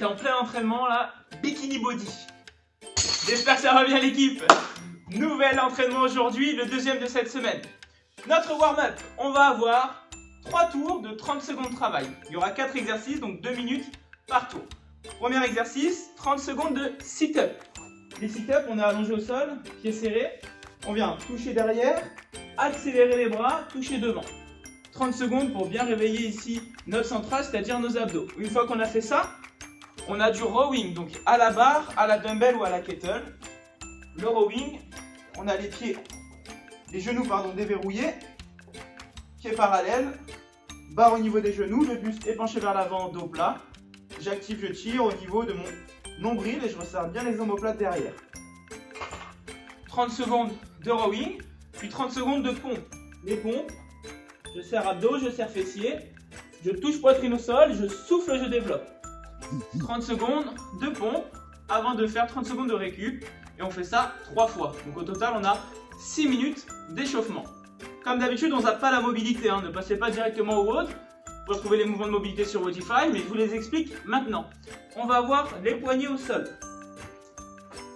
est en plein entraînement là, bikini body. J'espère que ça va bien l'équipe. Nouvel entraînement aujourd'hui, le deuxième de cette semaine. Notre warm-up, on va avoir 3 tours de 30 secondes de travail. Il y aura 4 exercices, donc 2 minutes par tour. Premier exercice, 30 secondes de sit-up. Les sit-up, on est allongé au sol, pieds serrés. On vient toucher derrière, accélérer les bras, toucher devant. 30 secondes pour bien réveiller ici notre centrale, c'est-à-dire nos abdos. Une fois qu'on a fait ça, on a du rowing, donc à la barre, à la dumbbell ou à la kettle. Le rowing, on a les genoux déverrouillés, pieds parallèles, barre au niveau des genoux, le buste est penché vers l'avant, dos plat. J'active, je tire au niveau de mon nombril et je resserre bien les omoplates derrière. 30 secondes de rowing, puis 30 secondes de pompe. Les pompes, je serre abdos, je serre fessiers, je touche poitrine au sol, je souffle, je développe. 30 secondes de pompe avant de faire 30 secondes de récup et on fait ça 3 fois. Donc au total, on a 6 minutes d'échauffement. Comme d'habitude, on n'a pas la mobilité, ne passez pas directement au WOD. Vous pouvez trouver les mouvements de mobilité sur Wodify, mais je vous les explique maintenant. On va avoir les poignets au sol.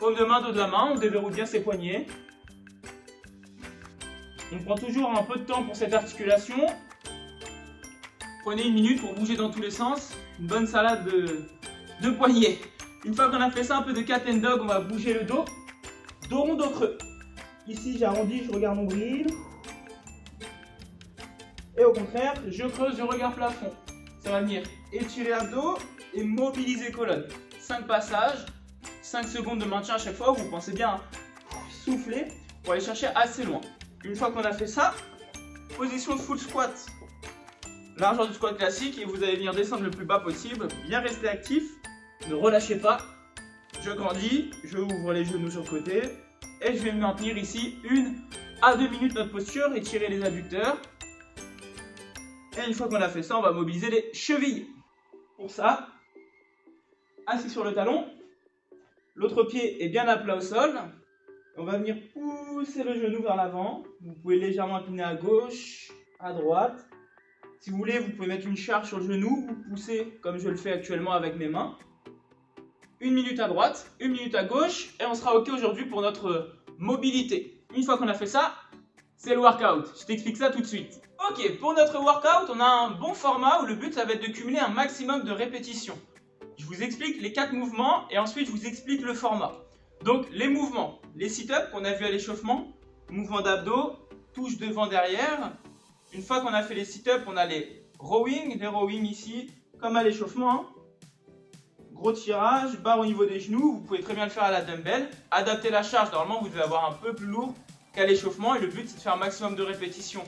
Paume de main, dos de la main, on déverrouille bien ses poignets. On prend toujours un peu de temps pour cette articulation. Prenez 1 minute pour bouger dans tous les sens. Une bonne salade de poignets. Une fois qu'on a fait ça, un peu de cat and dog, on va bouger le dos. Dos rond, dos creux. Ici, j'arrondis, je regarde mon nombril. Et au contraire, je creuse, je regarde plafond. Ça va venir étirer abdos et mobiliser colonne. 5 passages, 5 secondes de maintien à chaque fois. Vous pensez bien souffler pour aller chercher assez loin. Une fois qu'on a fait ça, position de full squat. Largeur du squat classique et vous allez venir descendre le plus bas possible. Bien rester actif, ne relâchez pas. Je grandis, je ouvre les genoux sur le côté et je vais me maintenir ici 1 à 2 minutes notre posture, étirer les adducteurs. Et une fois qu'on a fait ça, on va mobiliser les chevilles. Pour ça, assis sur le talon, l'autre pied est bien à plat au sol. On va venir pousser le genou vers l'avant. Vous pouvez légèrement incliner à gauche, à droite. Si vous voulez, vous pouvez mettre une charge sur le genou ou pousser comme je le fais actuellement avec mes mains. 1 minute à droite, 1 minute à gauche et on sera OK aujourd'hui pour notre mobilité. Une fois qu'on a fait ça, c'est le workout. Je t'explique ça tout de suite. Ok, pour notre workout, on a un bon format où le but, ça va être de cumuler un maximum de répétitions. Je vous explique les 4 mouvements et ensuite je vous explique le format. Donc les mouvements, les sit-ups qu'on a vu à l'échauffement, mouvement d'abdos, touche devant derrière. Une fois qu'on a fait les sit-ups, on a les rowing ici, comme à l'échauffement. Gros tirage, barre au niveau des genoux, vous pouvez très bien le faire à la dumbbell. Adaptez la charge, normalement vous devez avoir un peu plus lourd qu'à l'échauffement et le but c'est de faire un maximum de répétitions.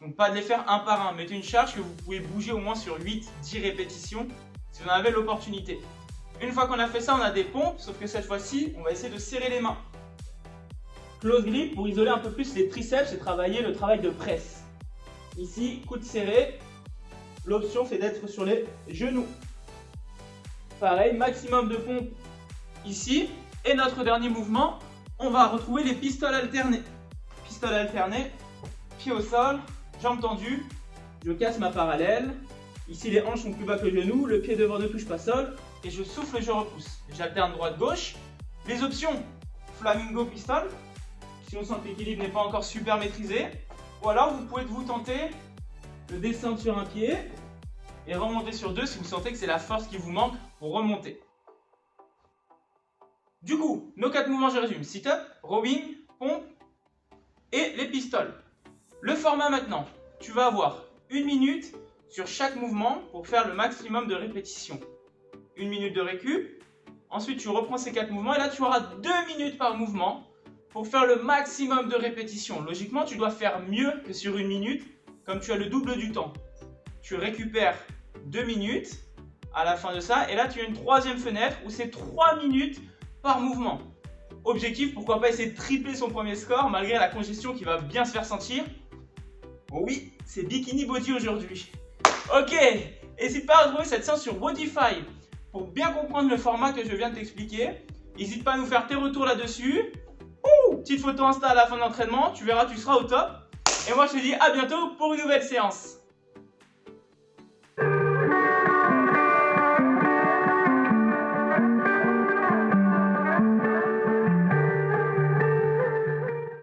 Donc pas de les faire un par un, mettez une charge que vous pouvez bouger au moins sur 8-10 répétitions si vous en avez l'opportunité. Une fois qu'on a fait ça, on a des pompes, sauf que cette fois-ci, on va essayer de serrer les mains. Close grip pour isoler un peu plus les triceps et travailler le travail de presse. Ici, coude serré, l'option c'est d'être sur les genoux. Pareil, maximum de pompes ici. Et notre dernier mouvement, on va retrouver les pistoles alternées. Pistoles alternées, pied au sol, jambes tendues, je casse ma parallèle. Ici, les hanches sont plus bas que le genou, le pied devant ne touche pas sol. Et je souffle et je repousse. J'alterne droite-gauche. Les options, flamingo pistol, si on sent que l'équilibre n'est pas encore super maîtrisé. Ou alors, vous pouvez vous tenter de descendre sur un pied et remonter sur 2 si vous sentez que c'est la force qui vous manque pour remonter. Du coup, nos 4 mouvements, je résume. Sit-up, rowing, pompe et les pistoles. Le format maintenant, tu vas avoir 1 minute sur chaque mouvement pour faire le maximum de répétitions. 1 minute de récup. Ensuite, tu reprends ces 4 mouvements et là, tu auras 2 minutes par mouvement pour faire le maximum de répétitions. Logiquement, tu dois faire mieux que sur 1 minute, comme tu as le double du temps. Tu récupères 2 minutes à la fin de ça et là, tu as une 3e fenêtre où c'est 3 minutes par mouvement. Objectif, pourquoi pas essayer de tripler son premier score malgré la congestion qui va bien se faire sentir. Oh oui, c'est bikini body aujourd'hui. Ok, n'hésite pas à retrouver cette séance sur Wodify pour bien comprendre le format que je viens de t'expliquer. N'hésite pas à nous faire tes retours là-dessus. Petite photo Insta à la fin de l'entraînement, tu verras, tu seras au top. Et moi, je te dis à bientôt pour une nouvelle séance.